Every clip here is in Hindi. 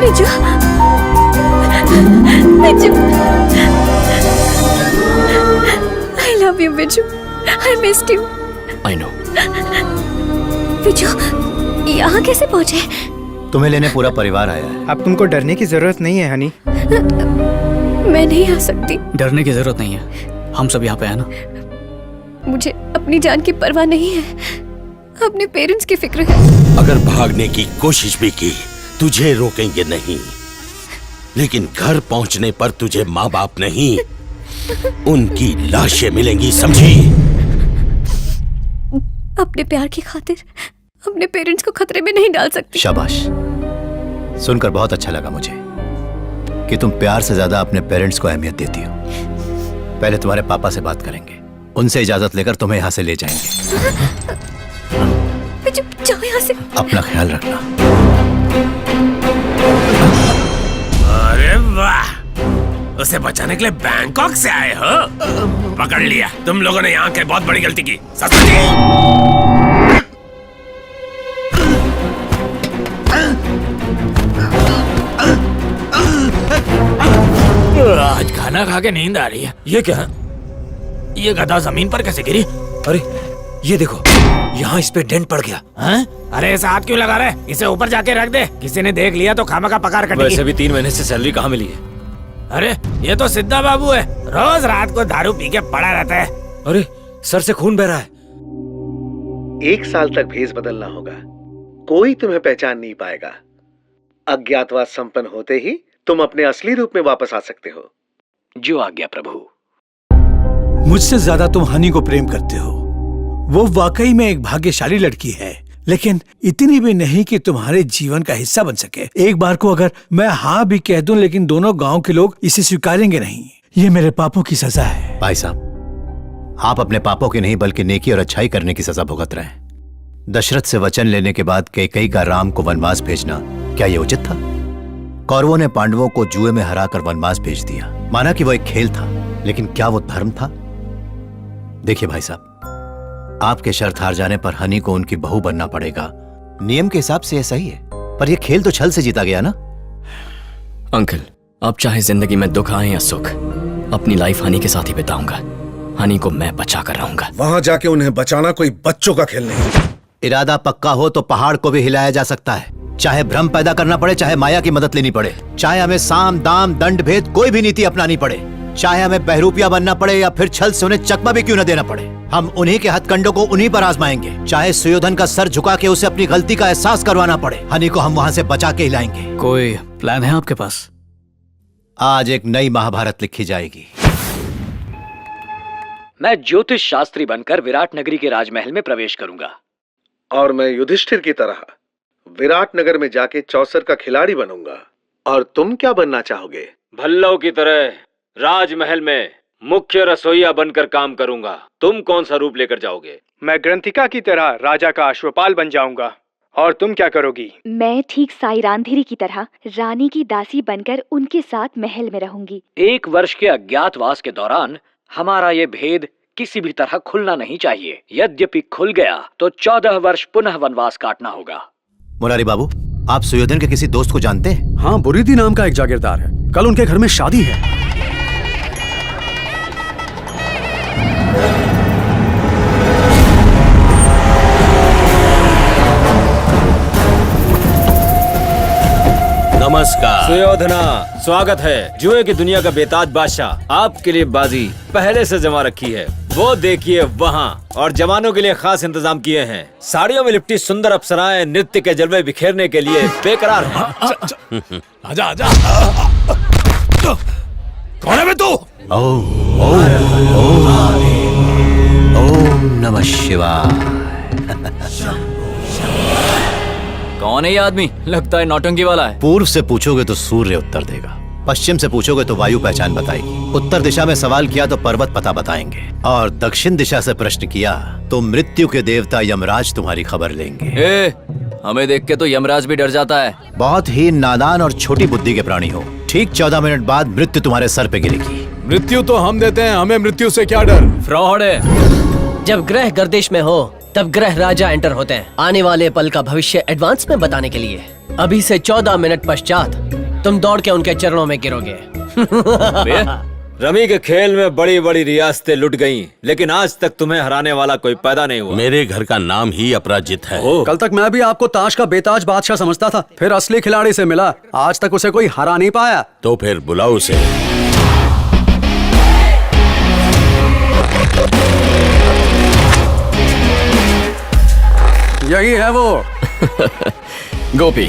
Biju, Biju, I love you, Biju. I missed you. I know. Biju, यहाँ कैसे पहुँचे? तुम्हें लेने पूरा परिवार आया है। अब तुमको डरने की जरूरत नहीं है हनी। मैं नहीं आ सकती। डरने की जरूरत नहीं है, हम सब यहाँ पे हैं ना। मुझे अपनी जान की परवाह नहीं है, अपने पेरेंट्स की फिक्र है। अगर भागने की कोशिश भी की तुझे रोकेंगे नहीं, लेकिन घर पहुंचने पर तुझे माँ बाप नहीं उनकी लाशें मिलेंगी, समझी? अपने प्यार की खातिर अपने पेरेंट्स को खतरे में नहीं डाल सकती। शाबाश, सुनकर बहुत अच्छा लगा मुझे कि तुम प्यार से ज्यादा अपने पेरेंट्स को अहमियत देती हो। पहले तुम्हारे पापा से बात करेंगे, उनसे इजाजत लेकर तुम्हें यहाँ से ले जाएंगे। जाओ यहाँ से। अपना ख्याल रखना। अरे वाह, उसे बचाने के लिए बैंकॉक से आए हो? पकड़ लिया। तुम लोगों ने यहाँ के बहुत बड़ी गलती की। आज खाना खा के नींद आ रही है। ये क्या? ये गधा जमीन पर कैसे गिरी? अरे ये देखो, यहाँ इस पे डेंट पड़ गया। हैं? अरे ऐसा हाथ क्यों लगा रहे? इसे ऊपर जाके रख दे, किसी ने देख लिया तो खामखा पकार कटेगी। वैसे भी 3 महीने से सैलरी कहाँ मिली है? अरे ये तो सिद्धा बाबू है, रोज रात को दारू पी के पड़ा रहता है। अरे सर से खून बह रहा है। 1 साल तक भेष बदलना होगा, कोई तुम्हें पहचान नहीं पाएगा। अज्ञातवास संपन्न होते ही तुम अपने असली रूप में वापस आ सकते हो। जो आज्ञा प्रभु। मुझसे ज्यादा तुम हनी को प्रेम करते हो। वो वाकई में एक भाग्यशाली लड़की है, लेकिन इतनी भी नहीं कि तुम्हारे जीवन का हिस्सा बन सके। एक बार को अगर मैं हाँ भी कह दूं, लेकिन दोनों गांव के लोग इसे स्वीकारेंगे नहीं। ये मेरे पापों की सजा है। भाई साहब, आप अपने पापों की नहीं बल्कि नेकी और अच्छाई करने की सजा भुगत रहे हैं। दशरथ से वचन लेने के बाद कैकेयी का राम को वनवास भेजना, क्या ये उचित था? कौरवों ने पांडवों को जुए में हराकर वनवास भेज दिया। माना कि वो एक खेल था, लेकिन क्या वो धर्म था? देखिए भाई साहब, आपके शर्त हार जाने पर हनी को उनकी बहू बनना पड़ेगा। नियम के हिसाब से यह सही है, पर यह खेल तो छल से जीता गया ना। अंकल, आप चाहे जिंदगी में दुख आए या सुख, अपनी लाइफ हनी के साथ ही बिताऊंगा। हनी को मैं बचा कर रहूंगा। वहां जाके उन्हें बचाना कोई बच्चों का खेल नहीं। इरादा पक्का हो तो पहाड़ को भी हिलाया जा सकता है। चाहे भ्रम पैदा करना पड़े, चाहे माया की मदद लेनी पड़े, चाहे हमें साम दाम दंड भेद कोई भी नीति अपनानी पड़े, चाहे हमें बहरूपिया बनना पड़े या फिर छल से उन्हें चकमा भी क्यों न देना पड़े, हम उन्हीं के हथकंडों को उन्हीं पर आजमाएंगे। चाहे सुयोधन का सर झुका के उसे अपनी गलती का एहसास करवाना पड़े, हनी को हम वहां से बचा के हिलाएंगे। कोई प्लान है आपके पास? आज एक नई महाभारत लिखी जाएगी। मैं ज्योतिष शास्त्री बनकर विराट नगरी के राजमहल में प्रवेश करूंगा। और मैं युधिष्ठिर की तरह विराट नगर में जाके चौसर का खिलाड़ी बनूंगा। और तुम क्या बनना चाहोगे? भल्लों की तरह राजमहल में मुख्य रसोइया बनकर काम करूंगा। तुम कौन सा रूप लेकर जाओगे? मैं ग्रंथिका की तरह राजा का अश्वपाल बन जाऊंगा। और तुम क्या करोगी? मैं ठीक साई रांधेरी की तरह रानी की दासी बनकर उनके साथ महल में रहूंगी। 1 वर्ष के अज्ञातवास के दौरान हमारा ये भेद किसी भी तरह खुलना नहीं चाहिए। यद्यपि खुल गया तो 14 वर्ष पुनः वनवास काटना होगा। मुरारी बाबू, आप सुयोधन के किसी दोस्त को जानते हैं? हाँ, बुरीदी नाम का एक जागीरदार है। कल उनके घर में शादी है। नमस्कार सुयोधना, स्वागत है। जुए की दुनिया का बेताज बादशाह आपके लिए बाजी पहले से जमा रखी है। वो देखिए वहाँ, और जवानों के लिए खास इंतजाम किए हैं। साड़ियों में लिपटी सुंदर अप्सराएं नृत्य के जलवे बिखेरने के लिए बेकरार हैं। आजा आजा। कौन है बे तू? ओम नमः शिवाय। कौन है ये आदमी? लगता है नौटंकी वाला है। पूर्व से पूछोगे तो सूर्य उत्तर देगा, पश्चिम से पूछोगे तो वायु पहचान बताएगी, उत्तर दिशा में सवाल किया तो पर्वत पता बताएंगे, और दक्षिण दिशा से प्रश्न किया तो मृत्यु के देवता यमराज तुम्हारी खबर लेंगे। हमें देख के तो यमराज भी डर जाता है। बहुत ही नादान और छोटी बुद्धि के प्राणी हो। ठीक 14 मिनट बाद मृत्यु तुम्हारे सर पे गिरेगी। मृत्यु तो हम देते हैं, हमें मृत्यु से क्या डर? फ्रॉड है। जब ग्रह गर्दिश में हो तब ग्रह राजा एंटर होते हैं आने वाले पल का भविष्य एडवांस में बताने के लिए। अभी से 14 मिनट पश्चात तुम दौड़ के उनके चरणों में गिरोगे। रमी के खेल में बड़ी बड़ी रियासतें लुट गईं, लेकिन आज तक तुम्हें हराने वाला कोई पैदा नहीं हुआ। मेरे घर का नाम ही अपराजित है। कल तक मैं भी आपको ताश का बेताज बादशाह समझता था, फिर असली खिलाड़ी से मिला, आज तक उसे कोई हरा नहीं पाया। तो फिर बुलाओ उसे। यही है वो। Gopi,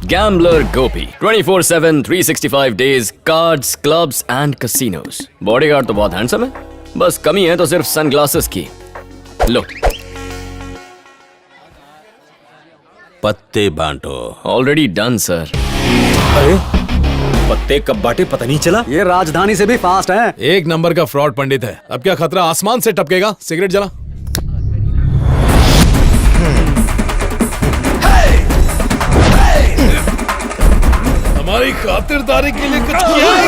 gambler Gopi, 24/7 365 days, cards, clubs and casinos. Bodyguard तो बहुत हैंडसम है, बस कमी है तो सिर्फ सनग्लासेस की। लो, पत्ते बांटो। Already done sir. अरे पत्ते कब बांटे पता नहीं चला। ये राजधानी से भी फास्ट है। एक नंबर का फ्रॉड पंडित है। अब क्या खतरा आसमान से टपकेगा। सिगरेट जला। हमारी खातिरदारी के लिए कुछ किया है?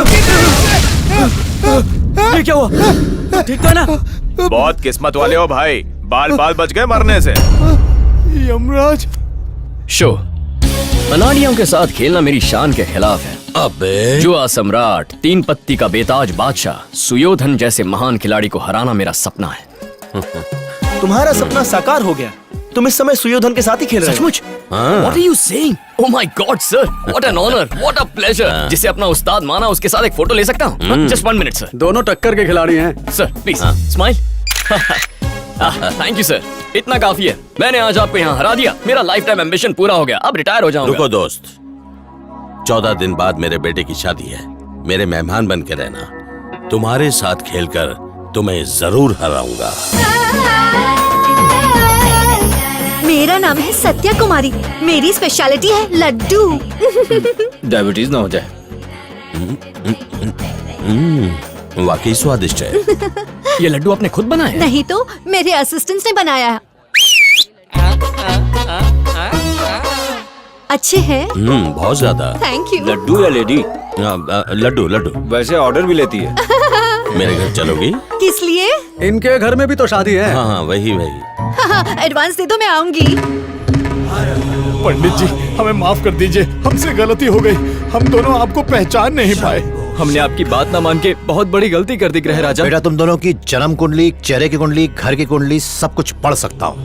ये क्या हुआ? ठीक था ना? बहुत किस्मत वाले हो भाई, बाल बाल बच गए मरने से। यमराज शो, अनाड़ियों के साथ खेलना मेरी शान के खिलाफ है। अबे जुआ सम्राट, 3 पत्ती का बेताज बादशाह, सुयोधन जैसे महान खिलाड़ी को हराना मेरा सपना है। तुम्हारा सपना साकार हो गया। तुम इस समय सुयोधन के साथ ही खेल रहे हो। सचमुच? What are you saying? Oh my God, sir! What an honor! What a pleasure! जिसे अपना उस्ताद माना, उसके साथ एक फोटो ले सकता हूँ? Just 1 minute, sir. दोनों टक्कर के खिलाड़ी हैं। Sir, please, smile. Thank you, sir. इतना काफी है। मैंने आज आपको यहाँ हरा दिया। मेरा लाइफ टाइम एम्बिशन पूरा हो गया। अब रिटायर हो जाऊंगा। रुको दोस्त, 14 दिन बाद मेरे बेटे की शादी है। मेरे मेहमान बन के रहना। तुम्हारे साथ खेलकर तुम्हें जरूर हराऊंगा। मेरा नाम है सत्या कुमारी, मेरी स्पेशलिटी है लड्डू। डायबिटीज ना हो जाए। वाकई स्वादिष्ट है। ये लड्डू आपने खुद बनाया है? नहीं तो मेरे असिस्टेंट्स ने बनाया है। अच्छे हैं? बहुत ज्यादा। Thank you. लड्डू या लेडी? लड्डू लड्डू। वैसे ऑर्डर भी लेती है। मेरे घर चलोगी? किस लिए? इनके घर में भी तो शादी है। हाँ हाँ, वही वही। एडवांस दे दो, मैं आऊंगी। पंडित जी, हमें माफ कर दीजिए, हमसे गलती हो गई। हम दोनों आपको पहचान नहीं पाए। हमने आपकी बात ना मान के बहुत बड़ी गलती कर दी ग्रह राजा। बेटा, तुम दोनों की जन्म कुंडली, चेहरे की कुंडली, घर की कुंडली सब कुछ पढ़ सकता हूँ,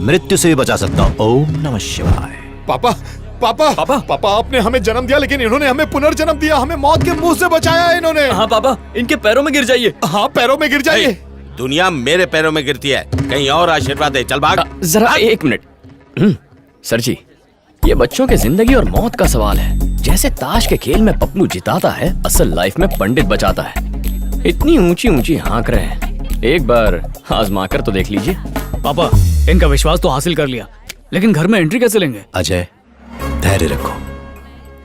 मृत्यु से भी बचा सकता हूँ। ओम नमः शिवाय। पापा पापा पापा पापा, आपने हमें जन्म दिया, लेकिन इन्होंने हमें पुनर्जन्म दिया। हमें मौत के मुंह से बचाया इन्होंने। हाँ पापा, इनके पैरों में गिर जाइए। हाँ, पैरों में गिर जाइए। दुनिया मेरे पैरों में गिरती है, कहीं और आशीर्वाद दे। चल भाग। जरा 1 मिनट। सर जी, ये बच्चों के जिंदगी और मौत का सवाल है। जैसे ताश के खेल में पप्पू जिताता है, असल लाइफ में पंडित बचाता है। इतनी ऊंची ऊंची हाँक रहे हैं, एक बार आजमा कर तो देख लीजिए। पापा, इनका विश्वास तो हासिल कर लिया, लेकिन घर में एंट्री कैसे लेंगे? अजय, धैर्य रखो।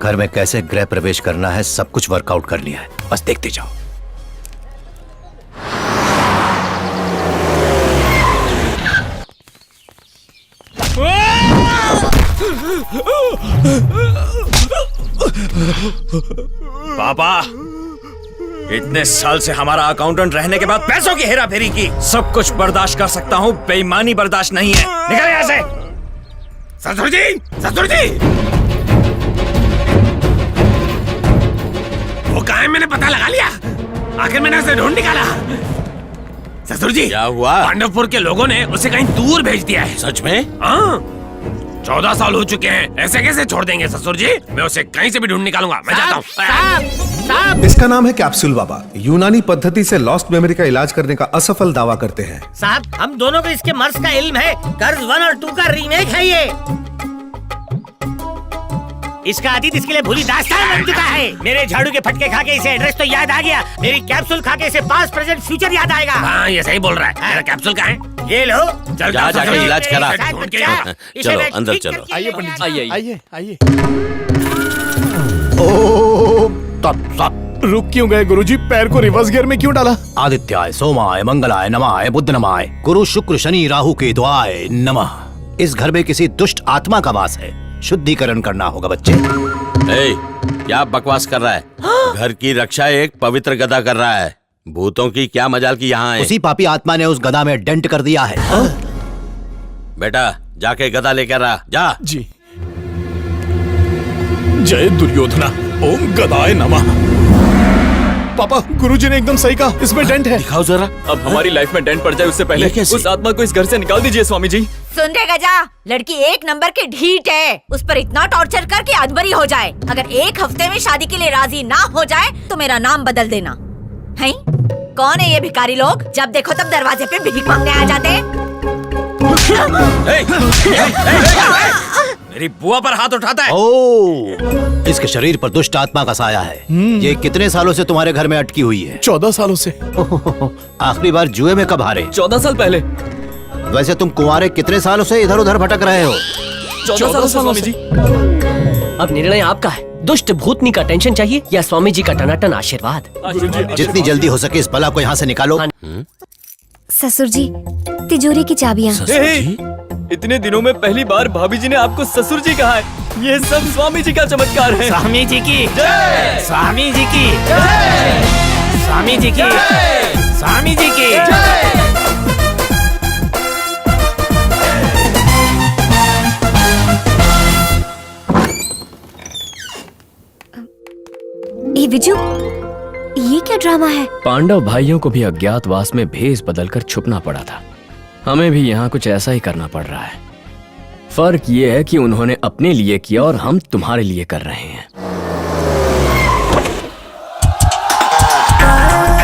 घर में कैसे गृह प्रवेश करना है सब कुछ वर्कआउट कर लिया है, बस देखते जाओ। पापा, इतने साल से हमारा अकाउंटेंट रहने के बाद पैसों की हेरा फेरी की। सब कुछ बर्दाश्त कर सकता हूँ, बेईमानी बर्दाश्त नहीं है। निकल यहाँ से। ससुर जी, ससुर जी, वो कहाँ है? मैंने पता लगा लिया। आखिर मैंने उसे ढूंढ निकाला। ससुर जी, क्या हुआ? पांडवपुर के लोगों ने उसे कहीं दूर भेज दिया है। सच में? हाँ, 14 साल हो चुके हैं। ऐसे कैसे छोड़ देंगे ससुर जी? मैं उसे कहीं से भी ढूंढ निकालूंगा। मैं जाता हूँ। इसका नाम है कैप्सूल बाबा। यूनानी पद्धति से लॉस्ट मेमोरी का इलाज करने का असफल दावा करते हैं। साहब, हम दोनों को इसके मर्ज का इल्म है। कर्ज 1 और 2 का रीमेक है ये। इसका अतीत इसके लिए भूली दास्तान बन चुका है। मेरे झाड़ू के फटके खा के इसे एड्रेस तो याद आ गया। मेरी कैप्सूल खा के इसे पास्ट प्रेजेंट फ्यूचर याद आएगा। हाँ, ये सही बोल रहा है। मेरा कैप्सूल कहाँ है? ये लो, चल जा जाके इलाज करा। इसे चलो मैं अंदर ठीक चलो। करके आइए पंडित जी, आइए, आइए आइए। ओम तत्सत। रुक क्यों गए गुरुजी? पैर को रिवर्स गियर में क्यों डाला? आदित्याय सोमाय मंगलाय नमाय बुध नमाय गुरु शुक्र शनि राहु केतुआय नमः। इस घर में किसी दुष्ट आत्मा का वास है, शुद्धिकरण करना होगा बच्चे। ए, क्या बकवास कर रहा है? घर की रक्षा एक पवित्र गदा कर रहा है। भूतों की क्या मजाल की यहाँ है? उसी पापी आत्मा ने उस गदा में डेंट कर दिया है। बेटा जाके गदा लेकर आ, जा। जी। जय दुर्योधना, ओम गदाय नमः। पापा, गुरुजी ने एकदम सही कहा, इसमें डेंट है। दिखाओ जरा। अब हमारी लाइफ में डेंट पड़ जाए उससे पहले उस आत्मा को इस घर से निकाल दीजिए स्वामी जी। सुन रे गजा, लड़की 1 नंबर की ढीठ है, उस पर इतना टॉर्चर कर के अधमरी हो जाए। अगर 1 हफ्ते में शादी के लिए राजी ना हो जाए तो मेरा नाम बदल देना। हैं? कौन है ये भिखारी लोग? जब देखो तब दरवाजे पे भीख मांगने आ जाते हैं। मेरी बुआ पर हाथ उठाता है। ओह, इसके शरीर पर दुष्ट आत्मा का साया है। ये कितने सालों से तुम्हारे घर में अटकी हुई है? 14 सालों से। आखिरी बार जुए में कब हारे? 14 साल पहले। वैसे तुम कुंवारे कितने सालों से इधर उधर भटक रहे हो? 14 सालों से। अब निर्णय आपका है। दुष्ट भूतनी का टेंशन चाहिए या स्वामी जी का टनाटन आशीर्वाद? जितनी जल्दी हो सके इस बला को यहाँ से निकालो। ससुर जी, तिजोरी की चाबियाँ। इतने दिनों में पहली बार भाभी जी ने आपको ससुर जी कहा है। ये सब स्वामी जी का चमत्कार है। स्वामी जी की जय, स्वामी जी की जय, स्वामी जी की जय, स्वामी जी की जय। ए विजू, ये क्या ड्रामा है? पांडव भाइयों को भी अज्ञातवास में भेष बदलकर छुपना पड़ा था। हमें भी यहाँ कुछ ऐसा ही करना पड़ रहा है। फर्क ये है कि उन्होंने अपने लिए किया और हम तुम्हारे लिए कर रहे हैं।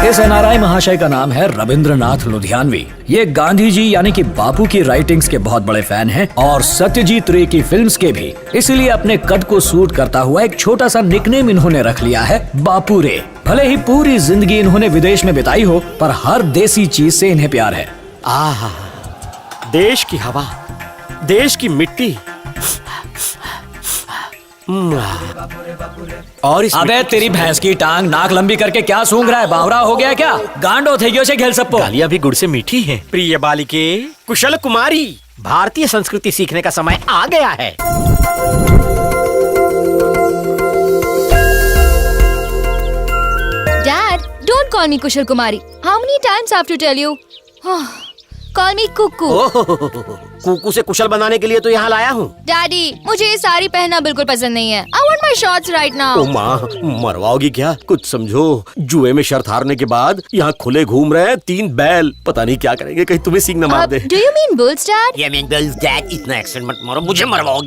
इस एनआरआई महाशय का नाम है रविंद्रनाथ लुधियानवी। ये गांधी जी यानी कि बापू की राइटिंग्स के बहुत बड़े फैन हैं और सत्यजीत रे की फिल्म्स के भी। इसलिए अपने कद को सूट करता हुआ एक छोटा सा निकनेम इन्होंने रख लिया है, बापू रे। भले ही पूरी जिंदगी इन्होंने विदेश में बिताई हो, पर हर देसी चीज से इन्हें प्यार है। आहा, देश की हवा, देश की मिट्टी और अबे तेरी भैंस की टांग नाक लंबी करके क्या सूंघ रहा है? बावरा हो गया क्या? गांडो थे से खेल सबको। गालियां भी गुड़ से मीठी हैं। प्रिय बालिके, कुशल कुमारी, भारतीय संस्कृति सीखने का समय आ गया है। Dad, don't call me Kushal Kumari. How many times I have to tell you? Call me Cuckoo. Kuku से कुशल बनाने के लिए तो यहाँ लाया हूँ। Daddy, मुझे ये साड़ी पहनना बिल्कुल पसंद नहीं है। I want my shorts right now. ओ माँ, मरवाओगी क्या? कुछ समझो। जुए में शर्त हारने के बाद यहाँ खुले घूम रहे हैं 3 बैल। पता नहीं क्या करेंगे, कहीं तुम्हें सींग न मार दे। Do you mean bulls, Dad? ये mean bulls, Dad। इतना एक्सेंट मत मारो, मुझे मरवाओगी।